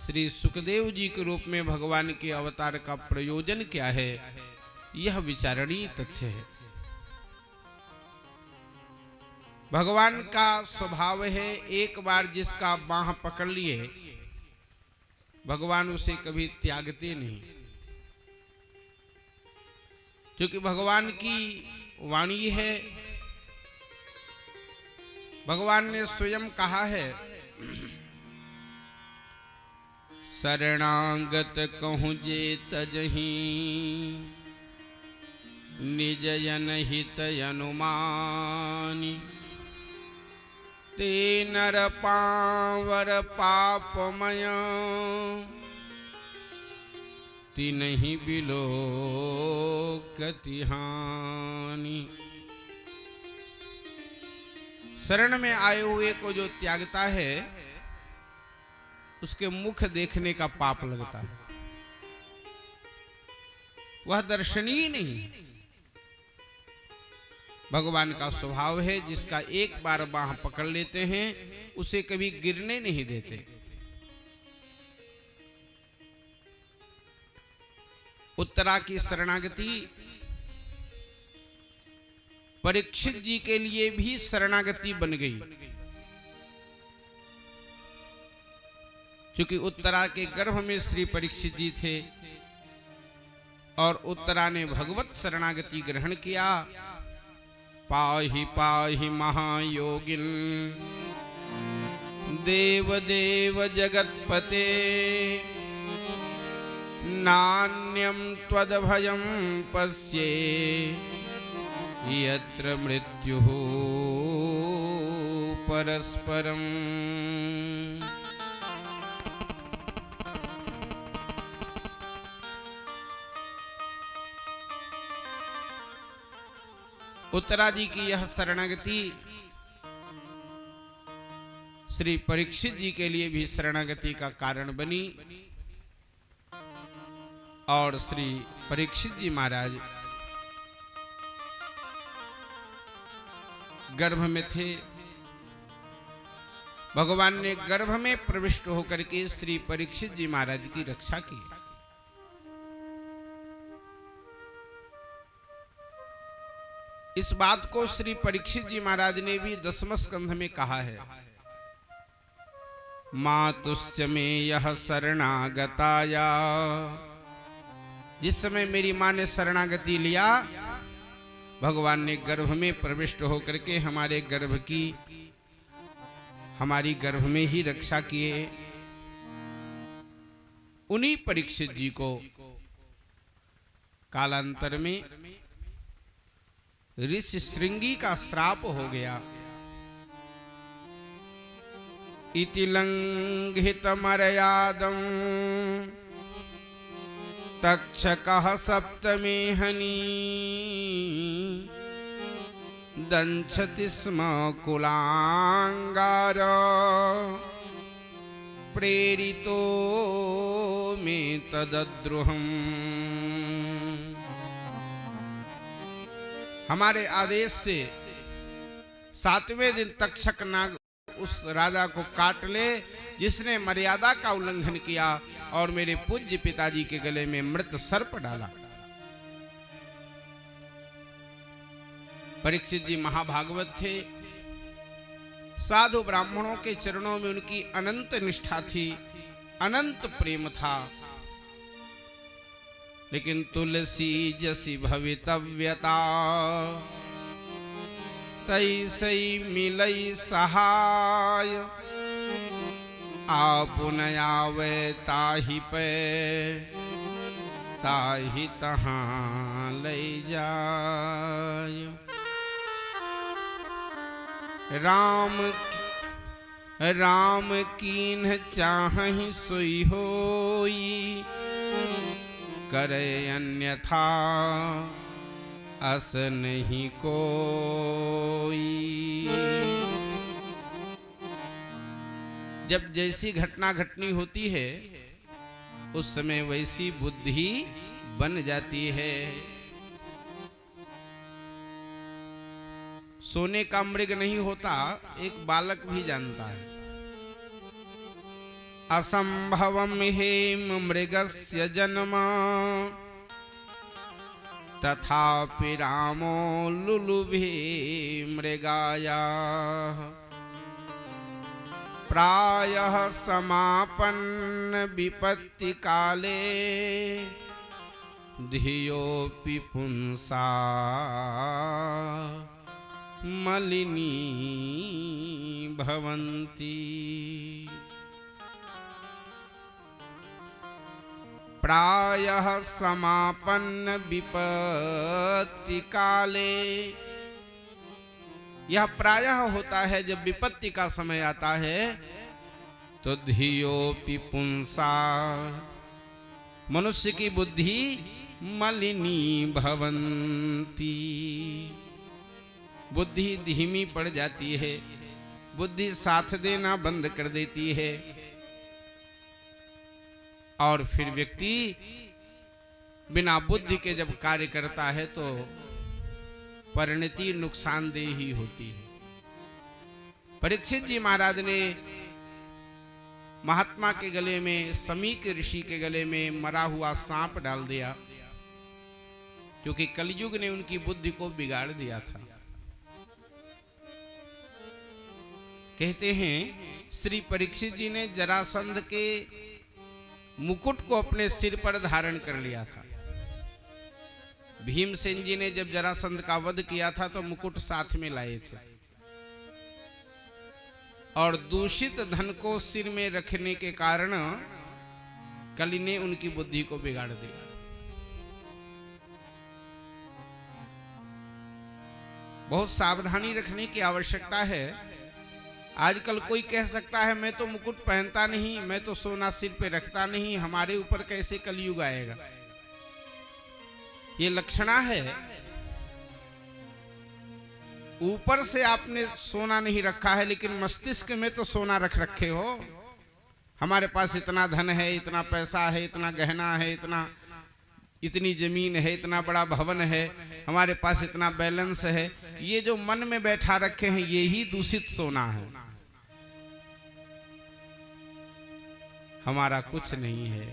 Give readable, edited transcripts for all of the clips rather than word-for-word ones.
श्री सुखदेव जी के रूप में भगवान के अवतार का प्रयोजन क्या है, यह विचारणीय तथ्य है। भगवान का स्वभाव है, एक बार जिसका बाह पकड़ लिए भगवान उसे कभी त्यागते नहीं, क्योंकि भगवान की वाणी है। भगवान ने स्वयं कहा है, शरणागत कहूँ जे तजहि निज जन हित अनुमानी ते नर पावर पापमय तिन्हि बिलो कतिहानि। शरण में आए हुए को जो त्यागता है उसके मुख देखने का पाप लगता है, वह दर्शनीय नहीं। भगवान का स्वभाव है, जिसका एक बार बाह पकड़ लेते हैं उसे कभी गिरने नहीं देते। उत्तरा की शरणागति परीक्षित जी के लिए भी शरणागति बन गई, क्योंकि उत्तरा के गर्भ में श्री परीक्षित जी थे और उत्तरा ने भगवत शरणागति ग्रहण किया। पाहि पाहि महायोगिन देव देव जगतपते नान्यं त्वदभयं पश्ये यत्र मृत्युः परस्परम्। उत्तरा जी की यह शरणागति श्री परीक्षित जी के लिए भी शरणागति का कारण बनी और श्री परीक्षित जी महाराज गर्भ में थे। भगवान ने गर्भ में प्रविष्ट होकर के श्री परीक्षित जी महाराज की रक्षा की। इस बात को श्री परीक्षित जी महाराज ने भी 10वें स्कंध में कहा है, मातुश्च में यह शरणागताया। जिस समय मेरी मां ने शरणागति लिया, भगवान ने गर्भ में प्रविष्ट होकर के हमारी गर्भ में ही रक्षा किए। उन्हीं परीक्षित जी को कालांतर में ऋषि श्रृंगी का श्राप हो गया। इति लंघित मर्यादं तक्षकः सप्तमे हनी दंशति स्म कुलांगार प्रेरितो मे तदद्रुहम्। हमारे आदेश से 7वें दिन तक्षक नाग उस राजा को काट ले जिसने मर्यादा का उल्लंघन किया और मेरे पूज्य पिताजी के गले में मृत सर्प डाला। परीक्षित जी महाभागवत थे, साधु ब्राह्मणों के चरणों में उनकी अनंत निष्ठा थी, अनंत प्रेम था। लेकिन तुलसी जसी भवितव्यता तैसई मिलई सहाय। आपुन आवे ताहि पे ताहि तहाँ लई जाय। राम कीन्ह चाहि सोई होई करे अन्यथा अस नहीं कोई। जब जैसी घटना घटनी होती है उस समय वैसी बुद्धि बन जाती है। सोने का मृग नहीं होता, एक बालक भी जानता है। असंभवम हेम मृगस्य जन्म तथापि रामो लुलुभे मृगायाः प्रायः समापन्न विपत्ति काले धियोऽपि पुंसा मलिनी भवन्ति। प्रायः समापन्न विपत्ति काले, यह प्रायः होता है जब विपत्ति का समय आता है, तो धियोऽपि पुंसा, मनुष्य की बुद्धि मलिनी भवन्ति, बुद्धि धीमी पड़ जाती है, बुद्धि साथ देना बंद कर देती है, और फिर व्यक्ति बिना बुद्धि के जब कार्य करता है तो परिणति नुकसानदेह ही होती है। परीक्षित जी महाराज ने महात्मा के गले में, समीक ऋषि के गले में मरा हुआ सांप डाल दिया, क्योंकि कलयुग ने उनकी बुद्धि को बिगाड़ दिया था। कहते हैं श्री परीक्षित जी ने जरासंध के मुकुट को अपने सिर पर धारण कर लिया था। भीमसेन जी ने जब जरासंध का वध किया था तो मुकुट साथ में लाए थे, और दूषित धन को सिर में रखने के कारण कली ने उनकी बुद्धि को बिगाड़ दिया। बहुत सावधानी रखने की आवश्यकता है। आजकल कोई कह सकता है मैं तो मुकुट पहनता नहीं, मैं तो सोना सिर पे रखता नहीं, हमारे ऊपर कैसे कलयुग आएगा। ये लक्षणा है। ऊपर से आपने सोना नहीं रखा है, लेकिन मस्तिष्क में तो सोना रख रखे हो। हमारे पास इतना धन है, इतना पैसा है, इतना गहना है, इतनी जमीन है, इतना बड़ा भवन है, हमारे पास इतना बैलेंस है। ये जो मन में बैठा रखे हैं, ये ही दूषित सोना है। हमारा कुछ नहीं है।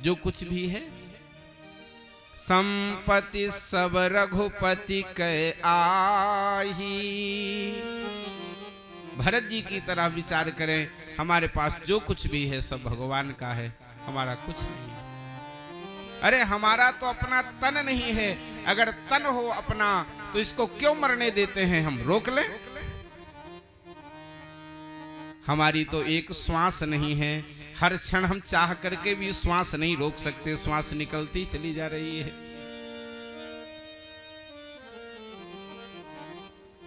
जो कुछ भी है संपत्ति सब रघुपति कै आही। भरत जी की तरह विचार करें, हमारे पास जो कुछ भी है सब भगवान का है, हमारा कुछ नहीं है। अरे हमारा तो अपना तन नहीं है। अगर तन हो अपना तो इसको क्यों मरने देते हैं, हम रोक लें। हमारी तो एक श्वास नहीं है। हर क्षण हम चाह करके भी श्वास नहीं रोक सकते, श्वास निकलती चली जा रही है।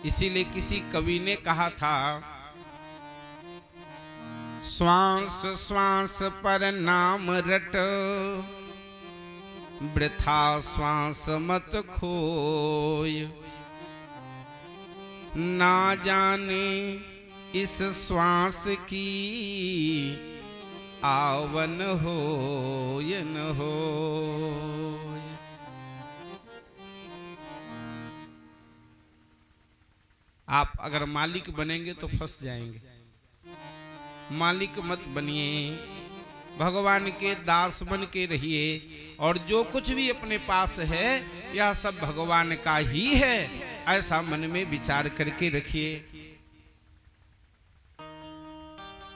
इसीलिए किसी कवि ने कहा था, श्वास श्वास पर नाम रट, वृथा श्वास मत खोय। ना जाने इस श्वास की आवन हो या न हो। आप अगर मालिक बनेंगे तो फंस जाएंगे। मालिक मत बनिए, भगवान के दास बन के रहिए, और जो कुछ भी अपने पास है यह सब भगवान का ही है, ऐसा मन में विचार करके रखिए।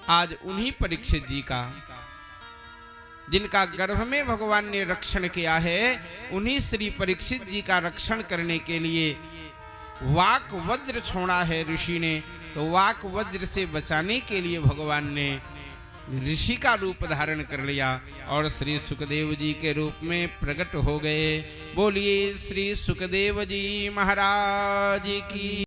आज उन्हीं परीक्षित जी का, जिनका गर्भ में भगवान ने रक्षण किया है, उन्हीं श्री परीक्षित जी का रक्षण करने के लिए वाक वज्र छोड़ा है ऋषि ने। तो वाक वज्र से बचाने के लिए भगवान ने ऋषि का रूप धारण कर लिया और श्री सुखदेव जी के रूप में प्रकट हो गए। बोलिए श्री सुखदेव जी महाराज की।